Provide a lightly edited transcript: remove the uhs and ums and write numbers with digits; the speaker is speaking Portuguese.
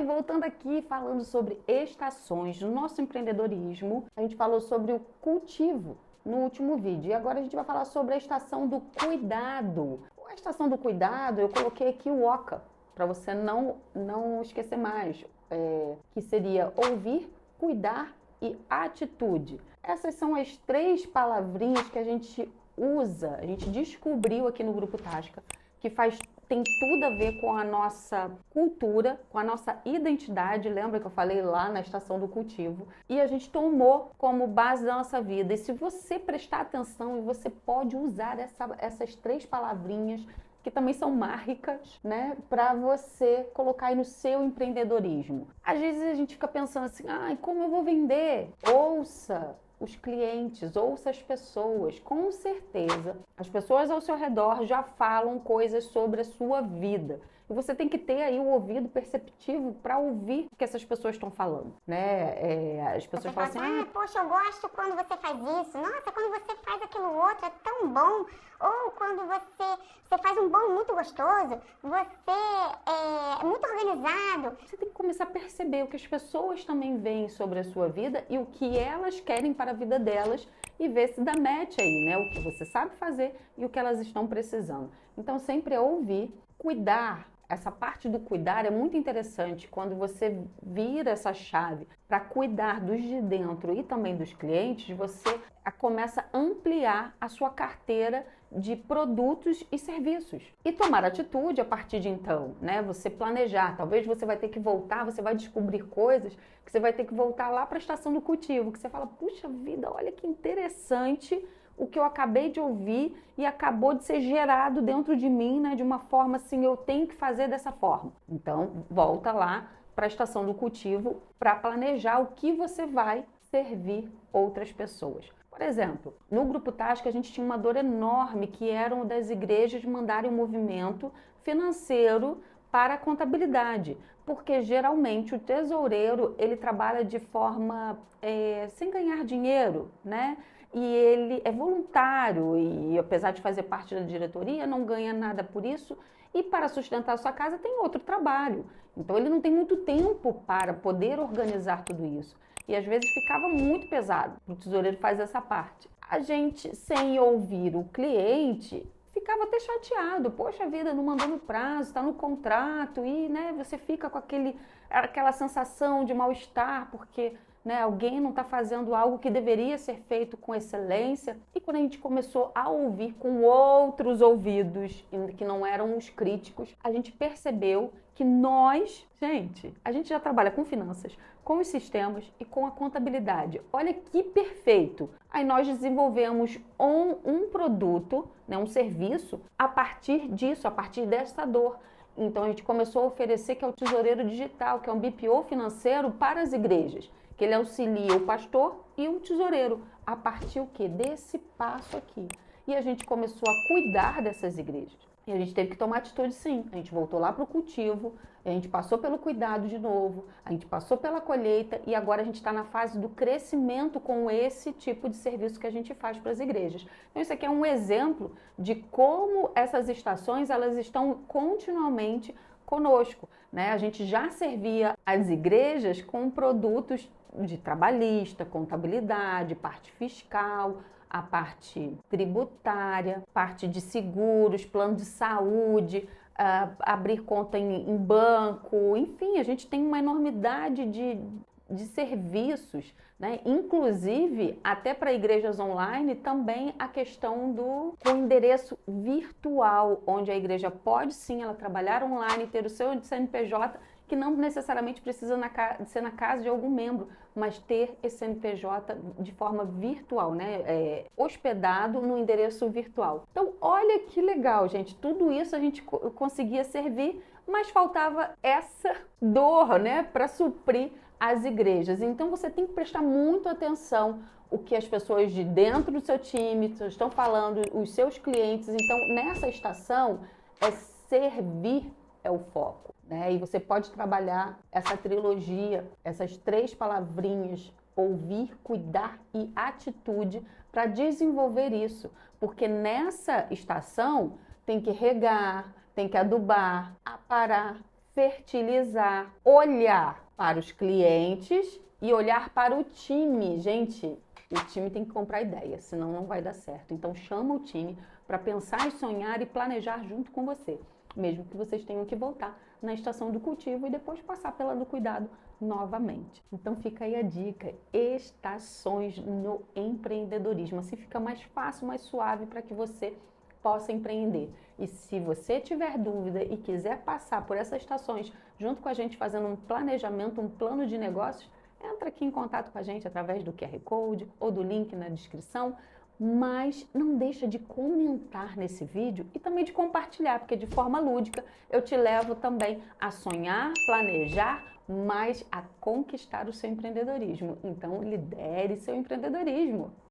e voltando aqui falando sobre estações no nosso empreendedorismo, a gente falou sobre o cultivo no último vídeo e agora a gente vai falar sobre a estação do cuidado. A estação do cuidado, eu coloquei aqui o OCA, para você não esquecer mais, que seria ouvir, cuidar e atitude. Essas são as 3 palavrinhas que a gente usa, a gente descobriu aqui no Grupo Tasca, que tem tudo a ver com a nossa cultura, com a nossa identidade. Lembra que eu falei lá na estação do cultivo? E a gente tomou como base da nossa vida. E se você prestar atenção, você pode usar essas 3 palavrinhas, que também são mágicas, né, para você colocar aí no seu empreendedorismo. Às vezes a gente fica pensando assim, como eu vou vender? Ouça os clientes, ouça as pessoas. Com certeza, as pessoas ao seu redor já falam coisas sobre a sua vida. E você tem que ter aí o ouvido perceptivo para ouvir o que essas pessoas estão falando, né? As pessoas falam assim, poxa, eu gosto quando você faz isso. Nossa, quando você faz aquilo outro, é tão bom. Ou quando você faz um bolo muito gostoso, você é muito organizado. Você tem que começar a perceber o que as pessoas também veem sobre a sua vida e o que elas querem para a vida delas e ver se dá match aí, né? O que você sabe fazer e o que elas estão precisando. Então, sempre é ouvir, cuidar. Essa parte do cuidar é muito interessante quando você vira essa chave para cuidar dos de dentro e também dos clientes, você começa a ampliar a sua carteira de produtos e serviços. E tomar atitude a partir de então, né? Você planejar, talvez você vai ter que voltar, você vai descobrir coisas que você vai ter que voltar lá para a estação do cultivo, que você fala, puxa vida, olha que interessante o que eu acabei de ouvir e acabou de ser gerado dentro de mim, né, de uma forma assim, eu tenho que fazer dessa forma. Então, volta lá para a estação do cultivo para planejar o que você vai servir outras pessoas. Por exemplo, no Grupo Tasca a gente tinha uma dor enorme que era o das igrejas mandarem um movimento financeiro para a contabilidade, porque geralmente o tesoureiro ele trabalha de forma sem ganhar dinheiro, né? E ele é voluntário e apesar de fazer parte da diretoria, não ganha nada por isso e para sustentar a sua casa tem outro trabalho. Então ele não tem muito tempo para poder organizar tudo isso. E às vezes ficava muito pesado. O tesoureiro faz essa parte. A gente, sem ouvir o cliente, ficava até chateado. Poxa vida, não mandou no prazo, está no contrato e né, você fica com aquela sensação de mal-estar porque né, alguém não está fazendo algo que deveria ser feito com excelência. E quando a gente começou a ouvir com outros ouvidos, que não eram os críticos, a gente percebeu que a gente já trabalha com finanças, com os sistemas e com a contabilidade. Olha que perfeito! Aí nós desenvolvemos um produto, né, um serviço, a partir disso, a partir dessa dor. Então a gente começou a oferecer que é o tesoureiro digital, que é um BPO financeiro para as igrejas, que ele auxilia o pastor e o tesoureiro a partir o quê? Desse passo aqui. E a gente começou a cuidar dessas igrejas. E a gente teve que tomar atitude sim. A gente voltou lá para o cultivo, a gente passou pelo cuidado de novo, a gente passou pela colheita e agora a gente está na fase do crescimento com esse tipo de serviço que a gente faz para as igrejas. Então isso aqui é um exemplo de como essas estações elas estão continuamente conosco, né? A gente já servia as igrejas com produtos de trabalhista, contabilidade, parte fiscal, a parte tributária, parte de seguros, plano de saúde, abrir conta em banco, enfim, a gente tem uma enormidade de serviços, né? Inclusive até para igrejas online também a questão com endereço virtual, onde a igreja pode sim ela trabalhar online, ter o seu CNPJ, que não necessariamente precisa ser na casa de algum membro, mas ter esse CNPJ de forma virtual, né? Hospedado no endereço virtual. Então, olha que legal, gente. Tudo isso a gente conseguia servir, mas faltava essa dor, né? Para suprir as igrejas. Então, você tem que prestar muito atenção o que as pessoas de dentro do seu time estão falando, os seus clientes. Então, nessa estação, servir é o foco. Né? E você pode trabalhar essa trilogia, essas 3 palavrinhas, ouvir, cuidar e atitude, para desenvolver isso. Porque nessa estação tem que regar, tem que adubar, aparar, fertilizar, olhar para os clientes e olhar para o time. Gente, o time tem que comprar ideia, senão não vai dar certo. Então chama o time para pensar e sonhar e planejar junto com você, mesmo que vocês tenham que voltar na estação do cultivo e depois passar pela do cuidado novamente. Então fica aí a dica, estações no empreendedorismo. Assim fica mais fácil, mais suave para que você possa empreender. E se você tiver dúvida e quiser passar por essas estações junto com a gente fazendo um planejamento, um plano de negócios, entra aqui em contato com a gente através do QR Code ou do link na descrição, mas não deixa de comentar nesse vídeo e também de compartilhar, porque de forma lúdica eu te levo também a sonhar, planejar, mas a conquistar o seu empreendedorismo. Então lidere seu empreendedorismo.